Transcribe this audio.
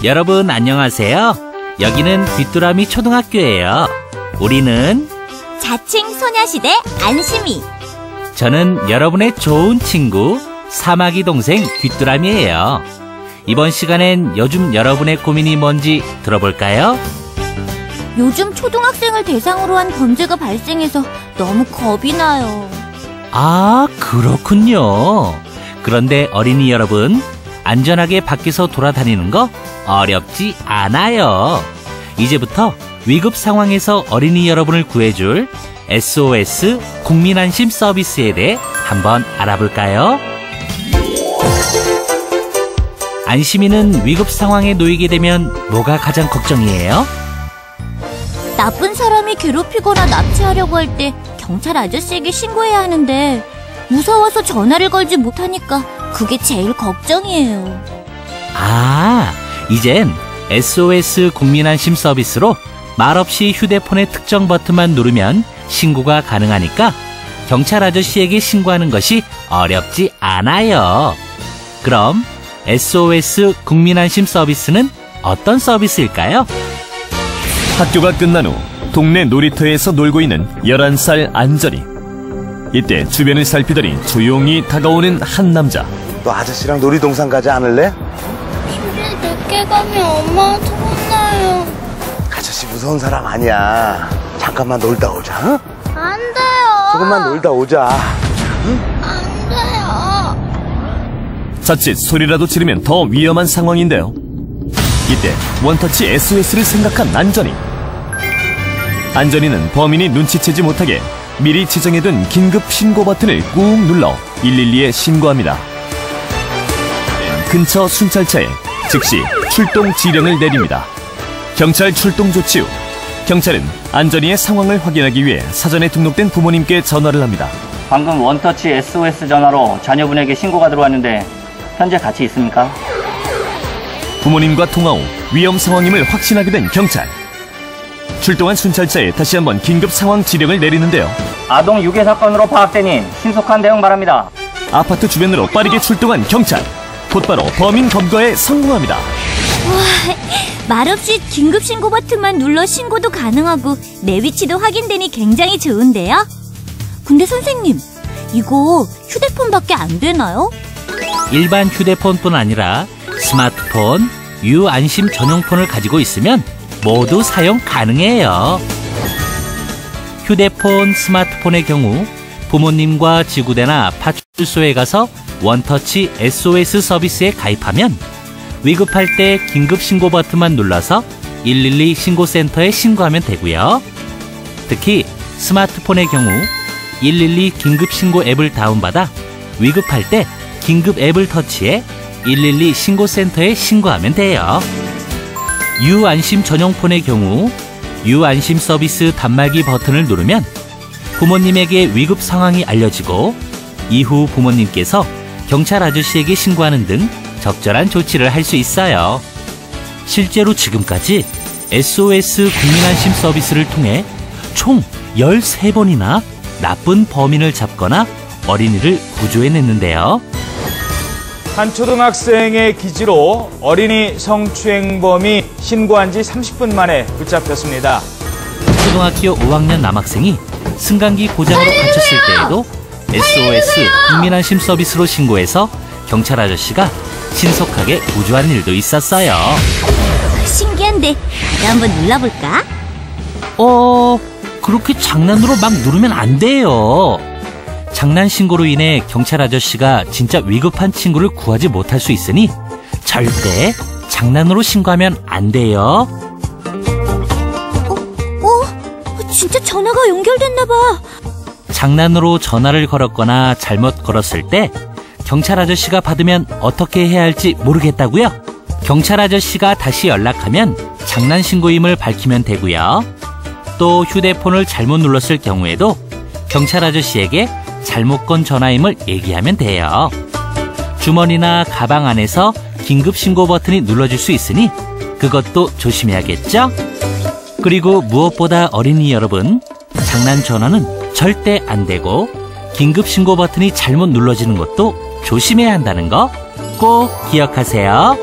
여러분 안녕하세요. 여기는 귀뚜라미 초등학교예요. 우리는 자칭 소녀시대 안심이. 저는 여러분의 좋은 친구 사마귀 동생 귀뚜라미예요. 이번 시간엔 요즘 여러분의 고민이 뭔지 들어볼까요? 요즘 초등학생을 대상으로 한 범죄가 발생해서 너무 겁이 나요. 아, 그렇군요. 그런데 어린이 여러분, 안전하게 밖에서 돌아다니는 거 어렵지 않아요. 이제부터 위급 상황에서 어린이 여러분을 구해줄 SOS 국민안심 서비스에 대해 한번 알아볼까요? 안심이는 위급 상황에 놓이게 되면 뭐가 가장 걱정이에요? 나쁜 사람이 괴롭히거나 납치하려고 할 때 경찰 아저씨에게 신고해야 하는데 무서워서 전화를 걸지 못하니까 그게 제일 걱정이에요. 아, 이젠 SOS 국민안심 서비스로 말없이 휴대폰의 특정 버튼만 누르면 신고가 가능하니까 경찰 아저씨에게 신고하는 것이 어렵지 않아요. 그럼 SOS 국민안심 서비스는 어떤 서비스일까요? 학교가 끝난 후 동네 놀이터에서 놀고 있는 11살 안전이. 이때 주변을 살피더니 조용히 다가오는 한 남자. 너 아저씨랑 놀이동산 가지 않을래? 집에 늦게 가면 엄마한테 혼나요. 아저씨 무서운 사람 아니야. 잠깐만 놀다 오자, 응? 안 돼요. 조금만 놀다 오자. 응? 안 돼요. 자칫 소리라도 지르면 더 위험한 상황인데요. 이때 원터치 SOS를 생각한 안전이는 범인이 눈치채지 못하게 미리 지정해둔 긴급 신고 버튼을 꾹 눌러 112에 신고합니다. 근처 순찰차에 즉시 출동 지령을 내립니다. 경찰 출동 조치 후 경찰은 안전이의 상황을 확인하기 위해 사전에 등록된 부모님께 전화를 합니다. 방금 원터치 SOS 전화로 자녀분에게 신고가 들어왔는데 현재 같이 있습니까? 부모님과 통화 후 위험 상황임을 확신하게 된 경찰. 출동한 순찰차에 다시 한번 긴급 상황 지령을 내리는데요. 아동 유괴 사건으로 파악되니 신속한 대응 바랍니다. 아파트 주변으로 빠르게 출동한 경찰. 곧바로 범인 검거에 성공합니다. 와, 말없이 긴급 신고 버튼만 눌러 신고도 가능하고 내 위치도 확인되니 굉장히 좋은데요? 근데 선생님, 이거 휴대폰밖에 안 되나요? 일반 휴대폰뿐 아니라 스마트폰, 유안심 전용폰을 가지고 있으면 모두 사용 가능해요. 휴대폰, 스마트폰의 경우 부모님과 지구대나 파출소에 가서 원터치 SOS 서비스에 가입하면 위급할 때 긴급 신고 버튼만 눌러서 112 신고센터에 신고하면 되고요. 특히 스마트폰의 경우 112 긴급 신고 앱을 다운받아 위급할 때 긴급 앱을 터치해 112 신고센터에 신고하면 돼요. 유안심 전용폰의 경우 유안심 서비스 단말기 버튼을 누르면 부모님에게 위급 상황이 알려지고 이후 부모님께서 경찰 아저씨에게 신고하는 등 적절한 조치를 할 수 있어요. 실제로 지금까지 SOS 국민안심 서비스를 통해 총 13번이나 나쁜 범인을 잡거나 어린이를 구조해냈는데요. 한 초등학생의 기지로 어린이 성추행범이 신고한 지 30분 만에 붙잡혔습니다. 초등학교 5학년 남학생이 승강기 고장으로 갇혔을 때에도 SOS 국민안심 서비스로 신고해서 경찰 아저씨가 신속하게 구조한 일도 있었어요. 신기한데 나도 한번 눌러볼까? 그렇게 장난으로 막 누르면 안 돼요. 장난 신고로 인해 경찰 아저씨가 진짜 위급한 친구를 구하지 못할 수 있으니 절대 장난으로 신고하면 안 돼요. 진짜 전화가 연결됐나 봐. 장난으로 전화를 걸었거나 잘못 걸었을 때 경찰 아저씨가 받으면 어떻게 해야 할지 모르겠다고요? 경찰 아저씨가 다시 연락하면 장난 신고임을 밝히면 되고요. 또 휴대폰을 잘못 눌렀을 경우에도 경찰 아저씨에게 잘못 건 전화임을 얘기하면 돼요. 주머니나 가방 안에서 긴급 신고 버튼이 눌러질 수 있으니 그것도 조심해야겠죠? 그리고 무엇보다 어린이 여러분, 장난 전화는 절대 안 되고 긴급 신고 버튼이 잘못 눌러지는 것도 조심해야 한다는 거 꼭 기억하세요.